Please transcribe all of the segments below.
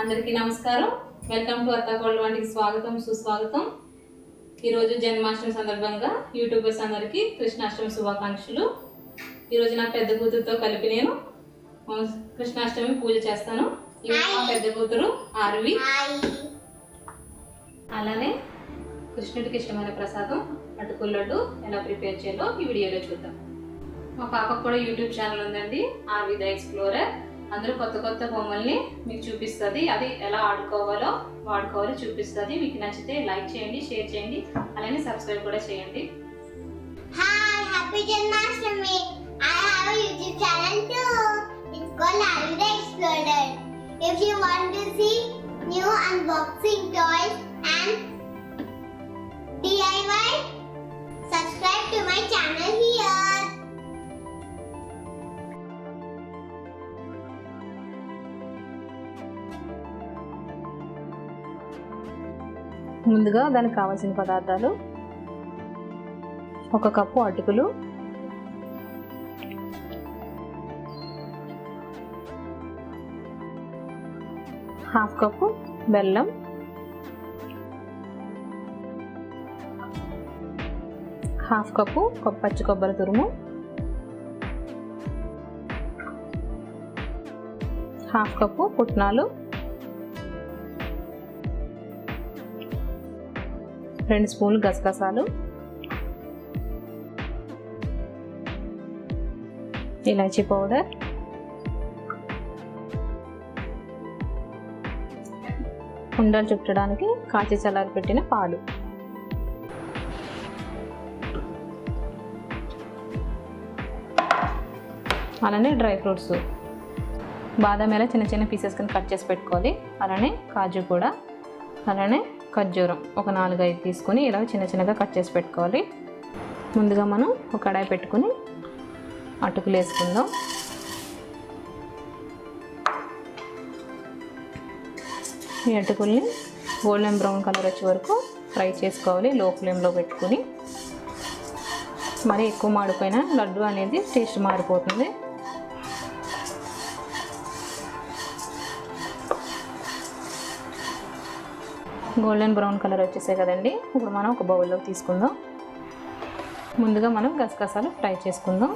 అందరికీ నమస్కారం. Welcome to అత్తకోడలు వంటికి స్వాగతం సుస్వాగతం. ఈరోజు జన్మాష్టమి సందర్భంగా యూట్యూబర్స్ అందరికీ కృష్ణాష్టమి శుభాకాంక్షలు. ఈరోజు నా పెద్ద కూతురుతో కలిపి నేను కృష్ణాష్టమి పూజ చేస్తాను. మా పెద్ద కూతురు ఆర్వి. అలానే కృష్ణుడికి ఇష్టమైన ప్రసాదం అటుకుల లడ్డు ఎలా ప్రిపేర్ చేయాలో ఈ వీడియోలో చూద్దాం. మా పాపకు కూడా యూట్యూబ్ ఛానల్ ఉందండి, ఆర్వి ద ఎక్స్ప్లోరర్. అందరూ కొత్త కొత్త బొమ్మల్ని మీకు చూపిస్తుంది, అది ఎలా ఆడుకోవాలో వాడుకోవాలో చూపిస్తుంది. మీకు నచ్చితే లైక్ చేయండి, షేర్ చేయండి, అలానే సబ్స్క్రైబ్ కూడా చేయండి. Hi, happy Janmashtami. I have a YouTube channel too. It's called Aval the Explorer. If you want to see new unboxing toys and DIY, subscribe to my channel here. ముందుగా దానికి కావాల్సిన పదార్థాలు: 1 cup అటుకులు, 1/2 cup బెల్లం, 1/2 cup పచ్చి కొబ్బరి తురుము, 1/2 cup పుట్నాలు, 2 స్పూన్లు గసగసాలు, ఇలాచీ పౌడర్, ఉండలు చుట్టడానికి కాచి చల్లారి పెట్టిన పాలు. అలానే డ్రై ఫ్రూట్స్, బాదం ఇలా చిన్న చిన్న పీసెస్ కింద కట్ చేసి పెట్టుకోవాలి. అలానే కాజు కూడా, అలానే ఖర్జూరం ఒక 4-5 తీసుకొని ఇలా చిన్న చిన్నగా కట్ చేసి పెట్టుకోవాలి. ముందుగా మనం ఒక కడాయి పెట్టుకుని అటుకులు వేసుకుందాం. ఈ అటుకుల్ని గోల్డెన్ బ్రౌన్ కలర్ వచ్చే వరకు ఫ్రై చేసుకోవాలి, లో ఫ్లేమ్లో పెట్టుకుని. మరి ఎక్కువ మాడిపోయినా లడ్డు అనేది టేస్ట్ మారిపోతుంది. గోల్డెన్ బ్రౌన్ కలర్ వచ్చేసాయి కదండి. ఇప్పుడు మనం ఒక బౌల్లోకి తీసుకుందాం. ముందుగా మనం గసగసాలు ఫ్రై చేసుకుందాం.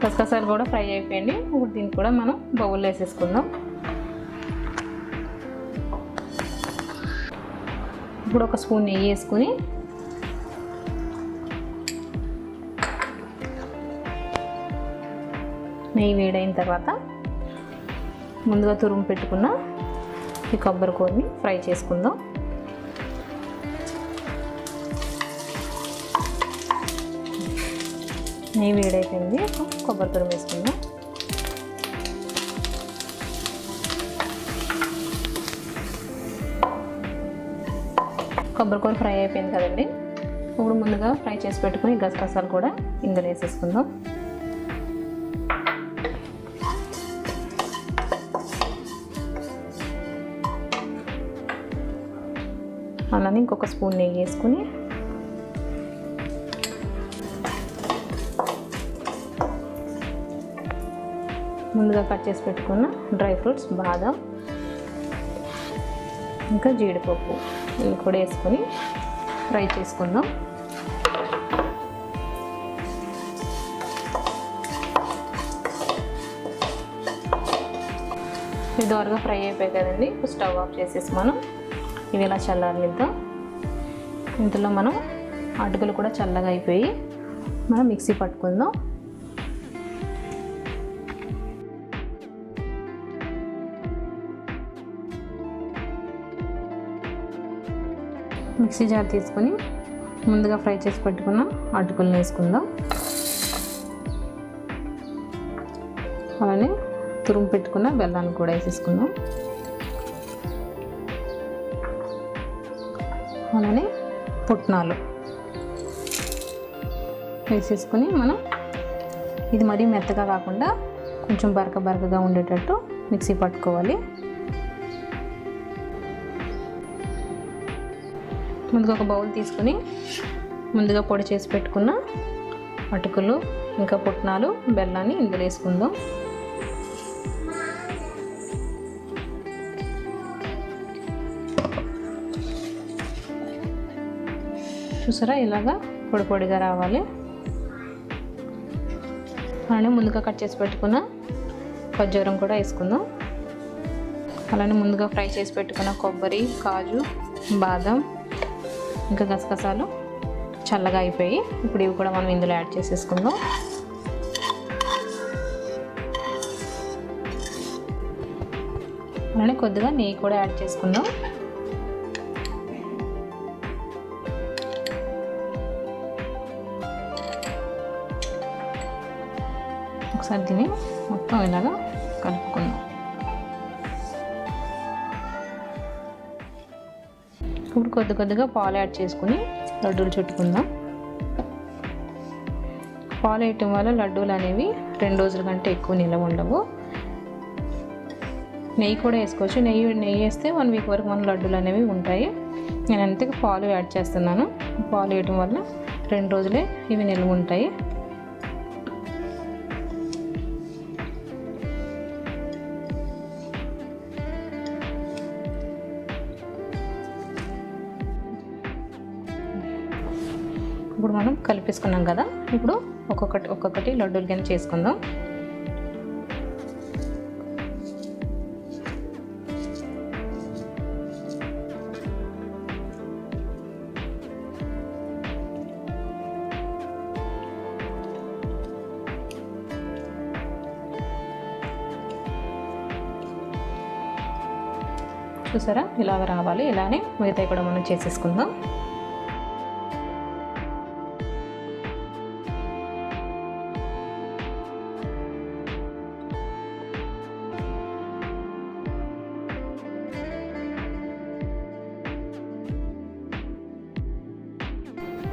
గసగసాలు కూడా ఫ్రై అయిపోయింది. ఇప్పుడు దీన్ని కూడా మనం బౌల్లో వేసేసుకుందాం. ఇప్పుడు 1 స్పూన్ నెయ్యి వేసుకుని నెయ్యి వేడైన తర్వాత ముందుగా తురుము పెట్టుకున్న ఈ కొబ్బరి కూరని ఫ్రై చేసుకుందాం. నెయ్యి వేడైపోయింది, కొబ్బరి తురుము వేసుకుందాం. కొబ్బరి కూర ఫ్రై అయిపోయింది కదండి. ఇప్పుడు ముందుగా ఫ్రై చేసి పెట్టుకుని గసగసాలు కూడా ఇందులో వేసేసుకుందాం. అలానే ఇంకొక స్పూన్ నెయ్యి వేసుకుని ముందుగా కట్ చేసి పెట్టుకున్న డ్రై ఫ్రూట్స్, బాదం ఇంకా జీడిపప్పు ఇవి కూడా వేసుకొని ఫ్రై చేసుకుందాం. ఇది త్వరగా ఫ్రై అయిపోయాయి కదండి. ఇప్పుడు స్టవ్ ఆఫ్ చేసేసి మనం ఇవి ఇలా చల్లారనిద్దాం. ఇందులో మనం అటుకులు కూడా చల్లగా అయిపోయి మనం మిక్సీ పట్టుకుందాం. మిక్సీ జార్ తీసుకొని ముందుగా ఫ్రై చేసి పెట్టుకున్న అటుకులను వేసుకుందాం. అలానే తురుము పెట్టుకున్న బెల్లాన్ని కూడా వేసేసుకుందాం. అలానే పుట్నాలు వేసేసుకొని మనం ఇది మరీ మెత్తగా కాకుండా కొంచెం బరకగా ఉండేటట్టు మిక్సీ పట్టుకోవాలి. ముందుగా ఒక బౌల్ తీసుకొని ముందుగా పొడి చేసి పెట్టుకున్న అటుకులు ఇంకా పుట్నాలు బెల్లాన్ని ఇందులో వేసుకుందాం. చూసారా ఇలాగా పొడి పొడిగా రావాలి. అలానే ముందుగా కట్ చేసి పెట్టుకున్న ఖర్జూరం కూడా వేసుకుందాం. అలానే ముందుగా ఫ్రై చేసి పెట్టుకున్న కొబ్బరి, కాజు, బాదం ఇంకా గసగసాలు చల్లగా అయిపోయి ఇప్పుడు ఇవి కూడా మనం ఇందులో యాడ్ చేసేసుకుందాం. అలానే కొద్దిగా నెయ్యి కూడా యాడ్ చేసుకుందాం. ఒకసారి దీన్ని మొత్తం ఇలాగా కలుపుకుందాం. ఇప్పుడు కొద్దిగా పాలు యాడ్ చేసుకుని లడ్డూలు చుట్టుకుందాం. పాలు వేయటం వల్ల లడ్డూలు అనేవి 2 రోజుల కంటే ఎక్కువ నిల్వ ఉండవు. నెయ్యి కూడా వేసుకోవచ్చు. నెయ్యి వేస్తే 1 వీక్ వరకు మన లడ్డూలు అనేవి ఉంటాయి. నేను అంతే పాలు యాడ్ చేస్తున్నాను. పాలు వేయటం వల్ల 2 రోజులే ఇవి నిల్వ ఉంటాయి. ఇప్పుడు మనం కలిపేసుకున్నాం కదా, ఇప్పుడు ఒక్కొక్కటి లడ్డూలు కింద చేసుకుందాం. చూసారా ఇలాగ రావాలి. ఇలానే మిగతాయి కూడా మనం చేసేసుకుందాం.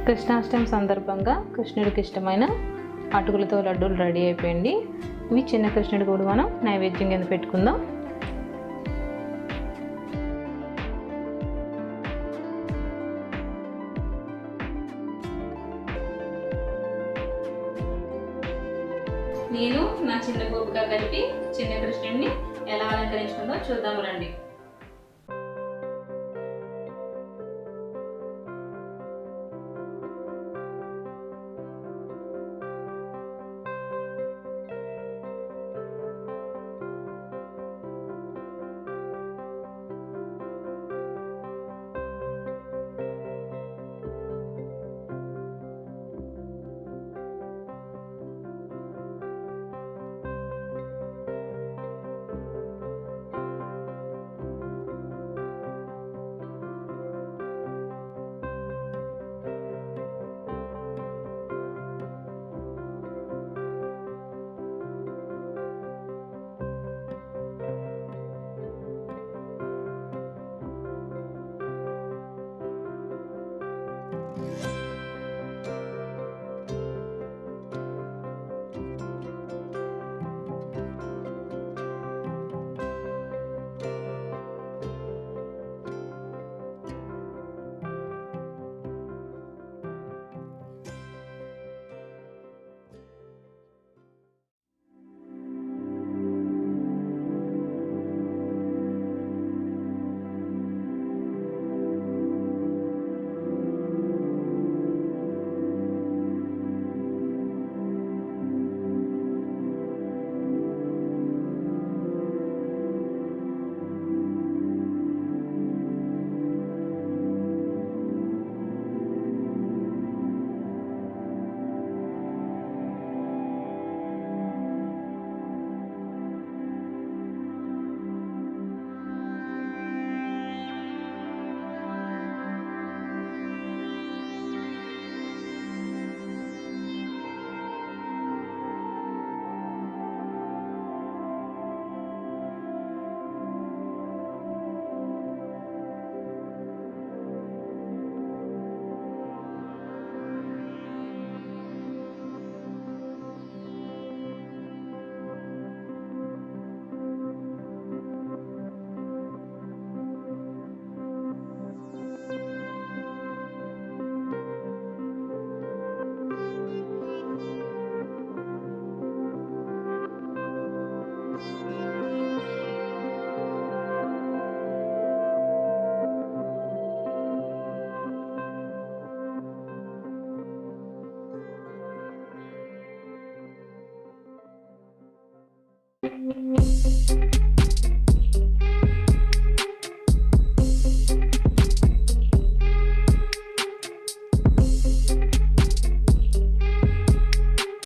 కృష్ణాష్టమి సందర్భంగా కృష్ణుడికి ఇష్టమైన అటుకులతో లడ్డూలు రెడీ అయిపోయింది. ఇవి చిన్న కృష్ణుడి కూడా మనం నైవేద్యం కింద పెట్టుకుందాం. నేను నా చిన్న గోపిక కలిపి చిన్న కృష్ణుడిని ఎలా అలంకరించుకుందో చూద్దాం రండి.